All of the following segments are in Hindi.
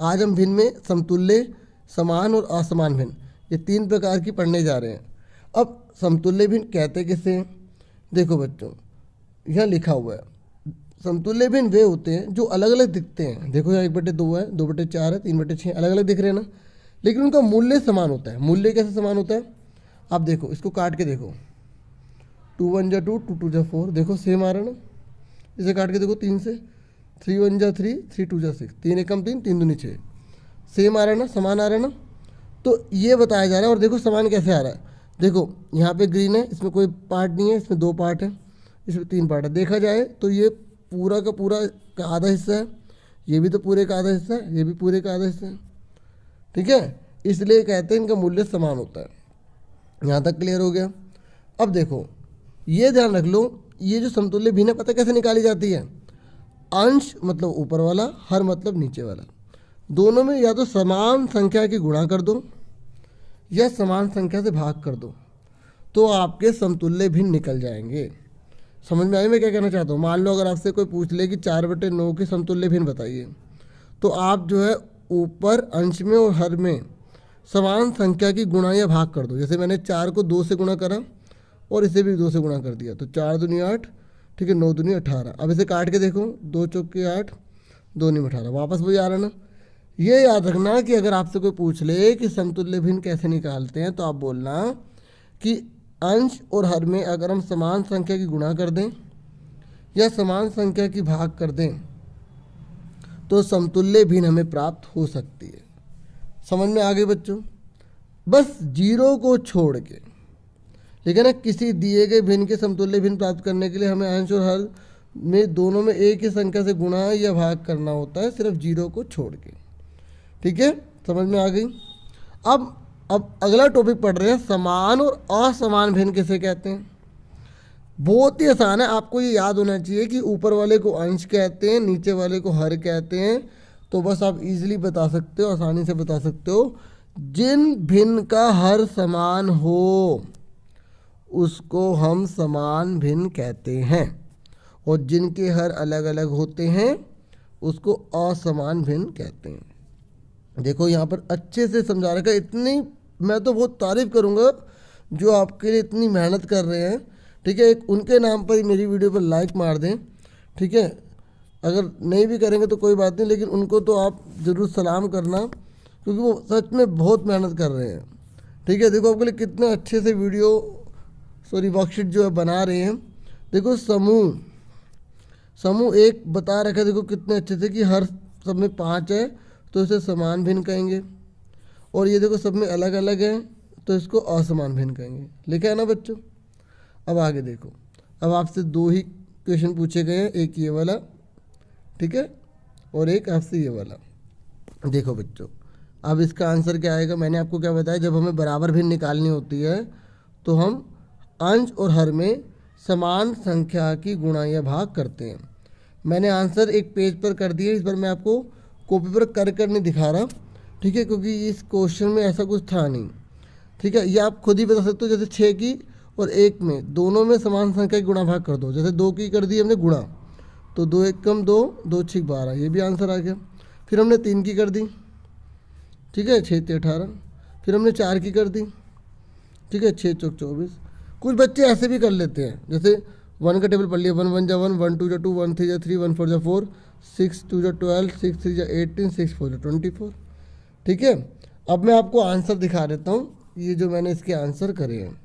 आज हम भिन्न में समतुल्य, समान और असमान भिन्न, ये 3 प्रकार की पढ़ने जा रहे हैं। अब समतुल्य भिन्न कहते किसे हैं? देखो बच्चों, यहाँ लिखा हुआ है समतुल्य भिन्न वे होते हैं जो अलग अलग दिखते हैं। देखो यहाँ 1/2 है, 2/4 है, 3/6 अलग अलग दिख रहे हैं ना, लेकिन उनका मूल्य समान होता है। मूल्य कैसे समान होता है? आप देखो, इसको काट के देखो, 2 1 जा 2, 2 2 जा 4, देखो सेम आ रहा है ना। इसे काट के देखो 3 से, 3 1 जा 3, 3 2 जा 6, 3 1 3, 3 2 6, सेम आ रहा है ना, समान आ रहा है ना। तो ये बताया जा रहा है। और देखो समान कैसे आ रहा है, देखो यहाँ पे ग्रीन है, इसमें कोई पार्ट नहीं है, इसमें 2 पार्ट है, इसमें 3 पार्ट है। देखा जाए तो ये पूरा का पूरा का आधा हिस्सा है, ये भी तो पूरे का आधा हिस्सा है, ये भी पूरे का आधा हिस्सा है, ठीक है। इसलिए कहते हैं इनका मूल्य समान होता है। यहाँ तक क्लियर हो गया। अब देखो, ये ध्यान रख लो, ये जो समतुल्य भिन्न पता कैसे निकाली जाती है? अंश मतलब ऊपर वाला, हर मतलब नीचे वाला, दोनों में या तो समान संख्या की गुणा कर दो या समान संख्या से भाग कर दो, तो आपके समतुल्य भिन्न निकल जाएंगे। समझ में आई मैं क्या कहना चाहता हूँ? मान लो अगर आपसे कोई पूछ ले कि 4/9 के समतुल्य भिन्न बताइए, तो आप जो है ऊपर अंश में और हर में समान संख्या की गुणा या भाग कर दो। जैसे मैंने 4 को 2 से गुणा करा और इसे भी 2 से गुणा कर दिया, तो 4 दूनी 8, ठीक है, 9 दूनी 18। अब इसे काट के देखो, 2 चौके 8, 2 नीम 18, वापस वही आ रहा ना। ये याद रखना कि अगर आपसे कोई पूछ ले कि समतुल्य भिन्न कैसे निकालते हैं, तो आप बोलना कि अंश और हर में अगर हम समान संख्या की गुणा कर दें या समान संख्या की भाग कर दें, तो समतुल्य भिन्न हमें प्राप्त हो सकती है। समझ में आ गई बच्चों? बस जीरो को छोड़ के, लेकिन ना किसी दिए गए भिन्न के समतुल्य भिन्न प्राप्त करने के लिए हमें अंश और हर में दोनों में एक ही संख्या से गुणा या भाग करना होता है, सिर्फ जीरो को छोड़ के। ठीक है, समझ में आ गई। अब अगला टॉपिक पढ़ रहे हैं, समान और असमान भिन्न किसे कहते हैं। बहुत ही आसान है, आपको ये याद होना चाहिए कि ऊपर वाले को अंश कहते हैं, नीचे वाले को हर कहते हैं। तो बस आप इजीली बता सकते हो, आसानी से बता सकते हो। जिन भिन्न का हर समान हो उसको हम समान भिन्न कहते हैं, और जिनके हर अलग अलग होते हैं उसको असमान भिन्न कहते हैं। देखो यहाँ पर अच्छे से समझा रखा है। इतनी मैं तो बहुत तारीफ़ करूँगा जो आपके लिए इतनी मेहनत कर रहे हैं। ठीक है, एक उनके नाम पर ही मेरी वीडियो पर लाइक मार दें। ठीक है, अगर नहीं भी करेंगे तो कोई बात नहीं, लेकिन उनको तो आप ज़रूर सलाम करना, क्योंकि वो सच में बहुत मेहनत कर रहे हैं। ठीक है, देखो आपके लिए कितने अच्छे से वीडियो वर्कशीट जो है बना रहे हैं। देखो समूह एक बता रखा है, देखो कितने अच्छे से कि हर सब में 5 है तो इसे समान भिन्न कहेंगे, और ये देखो सब में अलग अलग है तो इसको असमान भिन्न कहेंगे। लिखा है ना बच्चों। अब आगे देखो, अब आपसे 2 ही क्वेश्चन पूछे गए हैं, एक ये वाला, ठीक है, और एक आपसे ये वाला। देखो बच्चों, अब इसका आंसर क्या आएगा? मैंने आपको क्या बताया, जब हमें बराबर भिन्न निकालनी होती है तो हम अंश और हर में समान संख्या की गुणा या भाग करते हैं। मैंने आंसर एक पेज पर कर दिया, इस पर मैं आपको कॉपी पर कर नहीं दिखा रहा। ठीक है, क्योंकि इस क्वेश्चन में ऐसा कुछ था नहीं। ठीक है, ये आप खुद ही बता सकते हो। जैसे 6 की और 1 में दोनों में समान संख्या की गुणा भाग कर दो। जैसे 2 की कर दी हमने गुणा, तो 2 1 कम 2, 2 6 12, ये भी आंसर आ गया। फिर हमने 3 की कर दी, ठीक है, 6 3 18। फिर हमने 4 की कर दी, ठीक है, 6 चौक 24। कुछ बच्चे ऐसे भी कर लेते हैं, जैसे 1 का टेबल पढ़ लिया, 1 1 जा 1, 1 2 जा 2, 1 3 जा 3, 1 4 जा 4, 6 2 जा 12, 6 3 जा 18, 6 4 जा 24। ठीक है, अब मैं आपको आंसर दिखा देता हूँ। ये जो मैंने इसके आंसर करे हैं,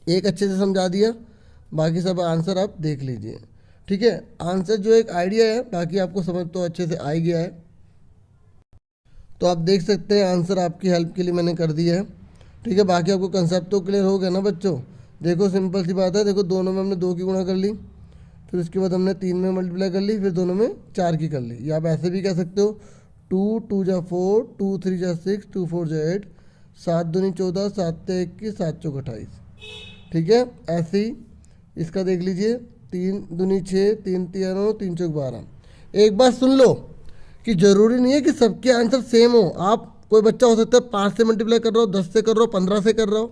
एक अच्छे से समझा दिया, बाकी सब आंसर आप देख लीजिए। ठीक है, आंसर जो एक आइडिया है, बाकी आपको समझ तो अच्छे से आ ही गया है। तो आप देख सकते हैं आंसर आपकी हेल्प के लिए मैंने कर दिया है। ठीक है, बाकी आपको कंसेप्ट तो क्लियर हो गया ना बच्चों। देखो सिंपल सी बात है, देखो दोनों में हमने 2 की गुणा कर ली, फिर उसके बाद हमने 3 में मल्टीप्लाई कर ली, फिर दोनों में 4 की कर ली। या आप ऐसे भी कह सकते हो, 2 2 जा 4, 2 3 जा 6, 2 4 जा 8, 7 दूनी 14, 7 ते 21, 7 चौक 28। ठीक है, ऐसे ही इसका देख लीजिए, 3 दूनी 6, 3 3 9, 3 चौक 12। एक बात सुन लो कि ज़रूरी नहीं है कि सबके आंसर सेम हो। आप कोई बच्चा हो सकता है 5 से मल्टीप्लाई कर रहा हो, 10 से कर रहा हो, 15 से कर रहा हो,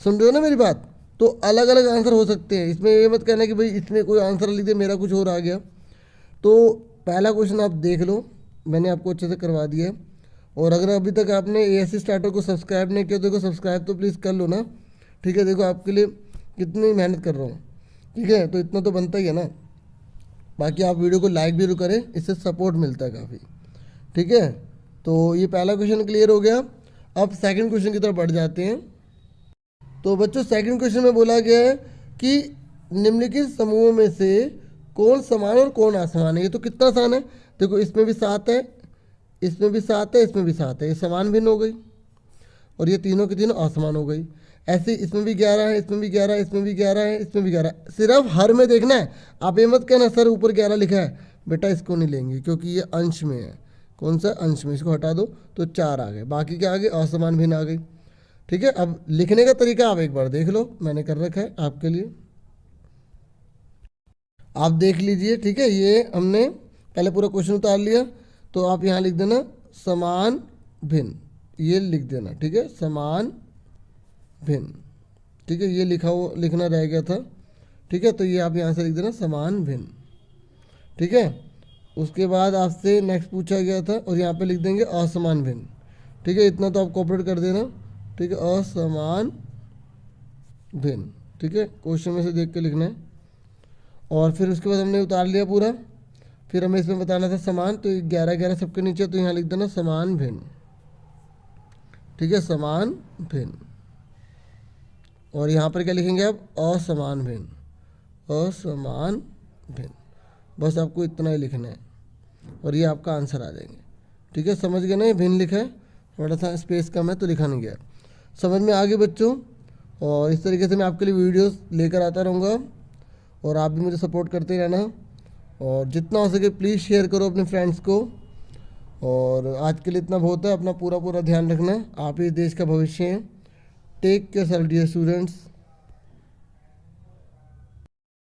सुन रहे हो ना मेरी बात। तो अलग अलग आंसर हो सकते हैं। इसमें ये मत कहना कि भाई इसमें कोई आंसर लिख दे, मेरा कुछ और आ गया। तो पहला क्वेश्चन आप देख लो, मैंने आपको अच्छे से करवा दिया है। और अगर अभी तक आपने ASC स्टार्टर को सब्सक्राइब नहीं किया तो देखो सब्सक्राइब तो प्लीज़ कर लो ना, ठीक है। देखो आपके लिए कितनी मेहनत कर रहा हूँ, ठीक है, तो इतना तो बनता ही है ना। बाकी आप वीडियो को लाइक भी करें, इससे सपोर्ट मिलता है काफ़ी, ठीक है। तो ये पहला क्वेश्चन क्लियर हो गया। अब सेकंड क्वेश्चन की तरफ बढ़ जाते हैं। तो बच्चों सेकंड क्वेश्चन में बोला गया है कि निम्नलिखित समूहों में से कौन समान और कौन असमान है। ये तो कितना आसान है, देखो इसमें भी 7 है, इसमें भी 7 है, इसमें भी 7 है, ये समान भिन्न हो गई। और ये तीनों की तीनों असमान हो गई। ऐसे इसमें भी 11 है, इसमें भी 11 है, इसमें भी 11 है, इसमें भी 11। सिर्फ हर में देखना है, आप ये मत कहना सर ऊपर 11 लिखा है, बेटा इसको नहीं लेंगे क्योंकि ये अंश में है। कौन सा अंश में, इसको हटा दो तो 4 आ गए, बाकी क्या आ गए, असमान भिन्न आ गई, ठीक है। अब लिखने का तरीका आप एक बार देख लो, मैंने कर रखा है आपके लिए, आप देख लीजिए, ठीक है। ये हमने पहले पूरा क्वेश्चन उतार लिया, तो आप यहाँ लिख देना समान भिन्न, ये लिख देना, ठीक है, समान भिन्न, ठीक है। ये लिखना रह गया था, ठीक है, तो ये आप यहाँ से लिख देना समान भिन्न, ठीक है। उसके बाद आपसे नेक्स्ट पूछा गया था और यहाँ पे लिख देंगे असमान भिन्न, ठीक है। इतना तो आप कोऑपरेट कर देना, ठीक है, असमान भिन्न, ठीक है, क्वेश्चन में से देख के लिखना है। और फिर उसके बाद हमने उतार लिया पूरा, फिर हमें इसमें बताना था समान, तो 11 11 सबके नीचे, तो यहाँ लिख देना समान भिन्न, ठीक है, समान भिन्न। और यहाँ पर क्या लिखेंगे आप, असमान भिन्न, असमान भिन्न, बस आपको इतना ही लिखना है और ये आपका आंसर आ जाएंगे, ठीक है। समझ गए ना, ये भिन्न लिखा है, थोड़ा सा स्पेस कम है तो लिखा नहीं गया, समझ में आ गए बच्चों। और इस तरीके से मैं आपके लिए वीडियोस लेकर आता रहूँगा और आप भी मुझे सपोर्ट करते रहना। और जितना हो सके प्लीज़ शेयर करो अपने फ्रेंड्स को। और आज के लिए इतना बहुत है, अपना पूरा ध्यान रखना, आप ही देश का भविष्य हैं। Take care dear students.